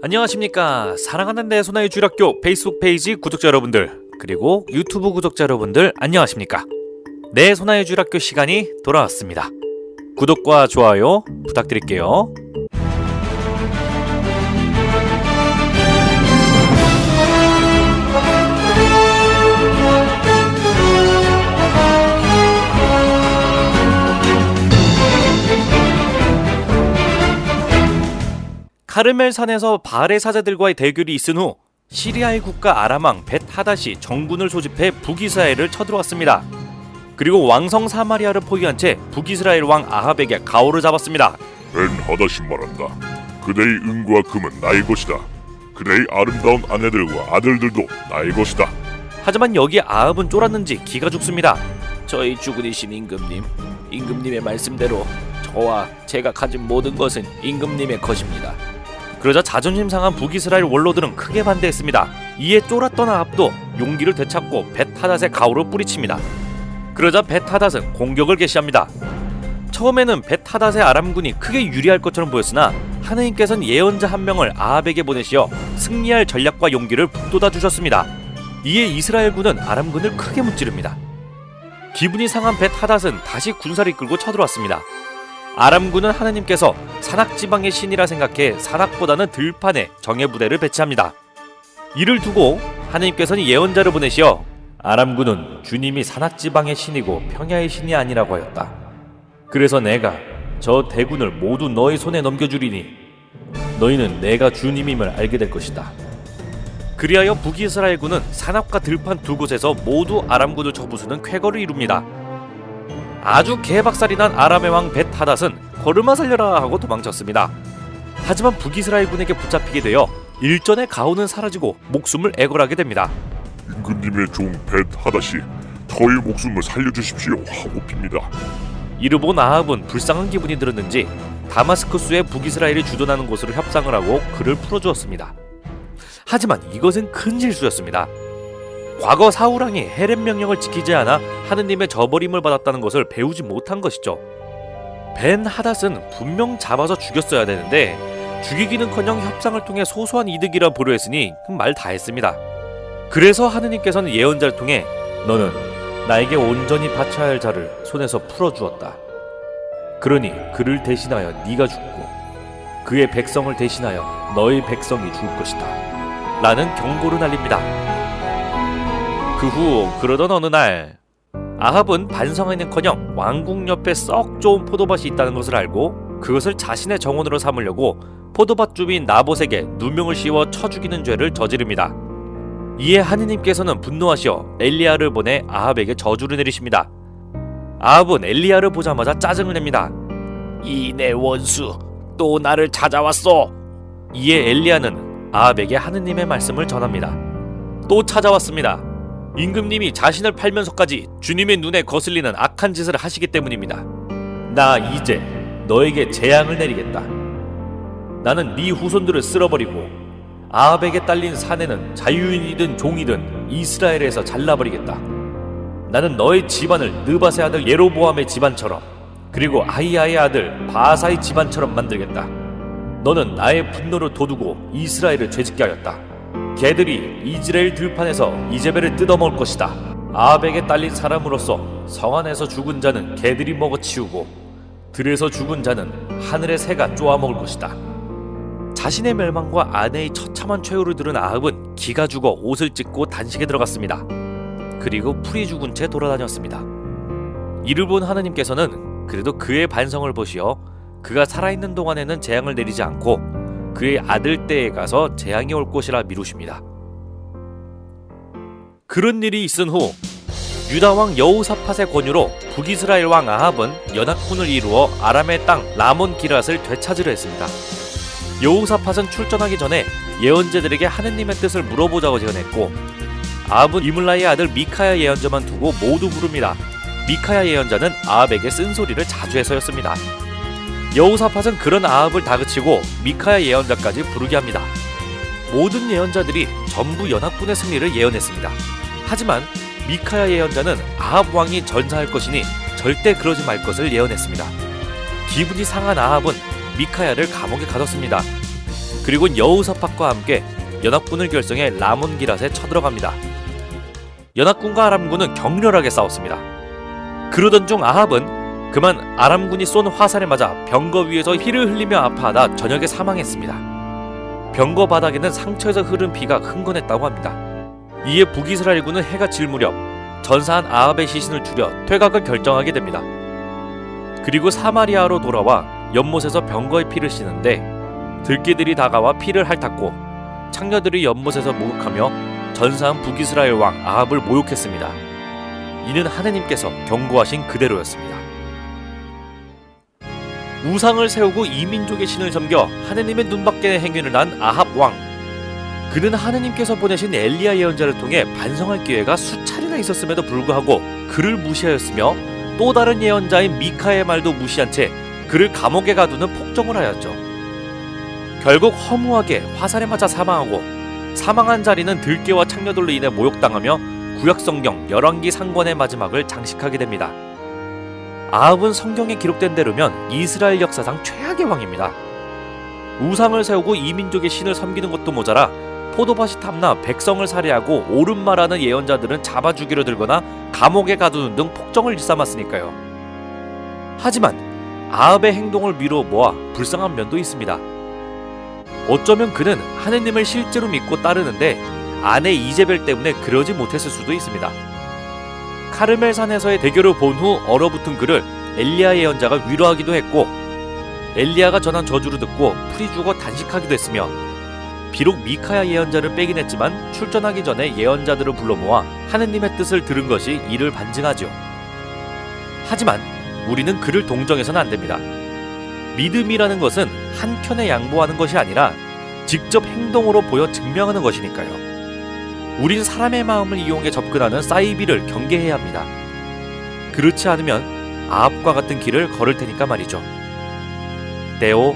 안녕하십니까. 사랑하는 내 소나의 주일학교 페이스북 페이지 구독자 여러분들, 그리고 유튜브 구독자 여러분들 안녕하십니까. 내 소나의 주일학교 시간이 돌아왔습니다. 구독과 좋아요 부탁드릴게요. 카르멜 산에서 바알의 사자들과의 대결이 있은 후 시리아의 국가 아람왕 벳 하닷이 정군을 소집해 북이스라엘을 쳐들어왔습니다. 그리고 왕성 사마리아를 포위한 채 북이스라엘 왕 아합에게 가오를 잡았습니다. 벤 하닷이 말한다. 그대의 은과 금은 나의 것이다. 그대의 아름다운 아내들과 아들들도 나의 것이다. 하지만 여기에 아합은 쫄았는지 기가 죽습니다. 저희 주군이신 임금님의 말씀대로 저와 제가 가진 모든 것은 임금님의 것입니다. 그러자 자존심 상한 북이스라엘 원로들은 크게 반대했습니다. 이에 쫄았던 아합도 용기를 되찾고 벳 하닷의 가오를 뿌리칩니다. 그러자 벳 하닷은 공격을 개시합니다. 처음에는 벳 하닷의 아람군이 크게 유리할 것처럼 보였으나 하느님께서는 예언자 한 명을 아합에게 보내시어 승리할 전략과 용기를 북돋아 주셨습니다. 이에 이스라엘군은 아람군을 크게 무찌릅니다. 기분이 상한 벳 하닷은 다시 군사를 이끌고 쳐들어왔습니다. 아람군은 하느님께서 산악지방의 신이라 생각해 산악보다는 들판에 정예 부대를 배치합니다. 이를 두고 하느님께서는 예언자를 보내시어 아람군은 주님이 산악지방의 신이고 평야의 신이 아니라고 하였다. 그래서 내가 저 대군을 모두 너의 손에 넘겨주리니 너희는 내가 주님임을 알게 될 것이다. 그리하여 북이스라엘군은 산악과 들판 두 곳에서 모두 아람군을 쳐부수는 쾌거를 이룹니다. 아주 개박살이 난 아람의 왕 벳 하닷은 걸음아 살려라 하고 도망쳤습니다. 하지만 북이스라엘군에게 붙잡히게 되어 일전의 가오는 사라지고 목숨을 애걸하게 됩니다. 임금님의 종 벳 하닷이 저의 목숨을 살려주십시오 하고 빕니다. 이를 본 아합은 불쌍한 기분이 들었는지 다마스쿠스에 북이스라엘이 주둔하는 곳으로 협상을 하고 그를 풀어주었습니다. 하지만 이것은 큰 실수였습니다. 과거 사울왕이 헤렘 명령을 지키지 않아 하느님의 저버림을 받았다는 것을 배우지 못한 것이죠. 벤 하닷은 분명 잡아서 죽였어야 되는데 죽이기는커녕 협상을 통해 소소한 이득이라 보려 했으니 말 다 했습니다. 그래서 하느님께서는 예언자를 통해 너는 나에게 온전히 바쳐야 할 자를 손에서 풀어주었다. 그러니 그를 대신하여 네가 죽고 그의 백성을 대신하여 너의 백성이 죽을 것이다 라는 경고를 날립니다. 그 후 그러던 어느 날 아합은 반성하는커녕 왕궁 옆에 썩 좋은 포도밭이 있다는 것을 알고 그것을 자신의 정원으로 삼으려고 포도밭 주민 나봇에게 누명을 씌워 쳐 죽이는 죄를 저지릅니다. 이에 하느님께서는 분노하시어 엘리야를 보내 아합에게 저주를 내리십니다. 아합은 엘리야를 보자마자 짜증을 냅니다. 이 내 원수 또 나를 찾아왔어. 이에 엘리야는 아합에게 하느님의 말씀을 전합니다. 또 찾아왔습니다. 임금님이 자신을 팔면서까지 주님의 눈에 거슬리는 악한 짓을 하시기 때문입니다. 나 이제 너에게 재앙을 내리겠다. 나는 네 후손들을 쓸어버리고 아합에게 딸린 사내는 자유인이든 종이든 이스라엘에서 잘라버리겠다. 나는 너의 집안을 느밧의 아들 예로보암의 집안처럼 그리고 아히야의 아들 바아사의 집안처럼 만들겠다. 너는 나의 분노를 돋우고 이스라엘을 죄짓게 하였다. 개들이 이즈라엘 들판에서 이제벨을 뜯어먹을 것이다. 아합에게 딸린 사람으로서 성 안에서 죽은 자는 개들이 먹어치우고 들에서 죽은 자는 하늘의 새가 쪼아먹을 것이다. 자신의 멸망과 아내의 처참한 최후를 들은 아합은 기가 죽어 옷을 찢고 단식에 들어갔습니다. 그리고 풀이 죽은 채 돌아다녔습니다. 이를 본 하느님께서는 그래도 그의 반성을 보시어 그가 살아있는 동안에는 재앙을 내리지 않고 그의 아들 때에 가서 재앙이 올 것이라 미루십니다. 그런 일이 있은 후 유다왕 여호사밧의 권유로 북이스라엘 왕 아합은 연합군을 이루어 아람의 땅 라몬 기랏을 되찾으려 했습니다. 여호사밧은 출전하기 전에 예언자들에게 하느님의 뜻을 물어보자고 제안했고 아합은 이물라의 아들 미카야 예언자만 두고 모두 부릅니다. 미카야 예언자는 아합에게 쓴소리를 자주 해서였습니다. 여호사밧은 그런 아합을 다그치고 미카야 예언자까지 부르게 합니다. 모든 예언자들이 전부 연합군의 승리를 예언했습니다. 하지만 미카야 예언자는 아합 왕이 전사할 것이니 절대 그러지 말 것을 예언했습니다. 기분이 상한 아합은 미카야를 감옥에 가뒀습니다. 그리고 여우사팍과 함께 연합군을 결성해 라몬 기랏에 쳐들어갑니다. 연합군과 아람군은 격렬하게 싸웠습니다. 그러던 중 아합은 그만 아람군이 쏜 화살에 맞아 병거 위에서 피를 흘리며 아파하다 저녁에 사망했습니다. 병거 바닥에는 상처에서 흐른 피가 흥건했다고 합니다. 이에 북이스라엘군은 해가 질 무렵 전사한 아합의 시신을 줄여 퇴각을 결정하게 됩니다. 그리고 사마리아로 돌아와 연못에서 병거의 피를 씻는데 들개들이 다가와 피를 핥았고 창녀들이 연못에서 목욕하며 전사한 북이스라엘 왕 아합을 모욕했습니다. 이는 하느님께서 경고하신 그대로였습니다. 우상을 세우고 이민족의 신을 섬겨 하느님의 눈밖에 행위를 한 아합 왕. 그는 하느님께서 보내신 엘리야 예언자를 통해 반성할 기회가 수차례나 있었음에도 불구하고 그를 무시하였으며 또 다른 예언자인 미카의 말도 무시한 채 그를 감옥에 가두는 폭정을 하였죠. 결국 허무하게 화살에 맞아 사망하고 사망한 자리는 들개와 창녀들로 인해 모욕당하며 구약성경 열왕기 상권의 마지막을 장식하게 됩니다. 아합은 성경에 기록된 대로면 이스라엘 역사상 최악의 왕입니다. 우상을 세우고 이민족의 신을 섬기는 것도 모자라 포도밭이 탐나 백성을 살해하고 옳은 말하는 예언자들은 잡아 죽이려 들거나 감옥에 가두는 등 폭정을 일삼았으니까요. 하지만 아합의 행동을 미루어 모아 불쌍한 면도 있습니다. 어쩌면 그는 하느님을 실제로 믿고 따르는데 아내 이제벨 때문에 그러지 못했을 수도 있습니다. 카르멜산에서의 대교를 본 후 얼어붙은 그를 엘리야 예언자가 위로하기도 했고 엘리야가 전한 저주를 듣고 풀이 죽어 단식하기도 했으며 비록 미카야 예언자를 빼긴 했지만 출전하기 전에 예언자들을 불러 모아 하느님의 뜻을 들은 것이 이를 반증하죠. 하지만 우리는 그를 동정해서는 안 됩니다. 믿음이라는 것은 한켠에 양보하는 것이 아니라 직접 행동으로 보여 증명하는 것이니까요. 우린 사람의 마음을 이용해 접근하는 사이비를 경계해야 합니다. 그렇지 않으면 아합과 같은 길을 걸을 테니까 말이죠. 데오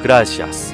그라시아스.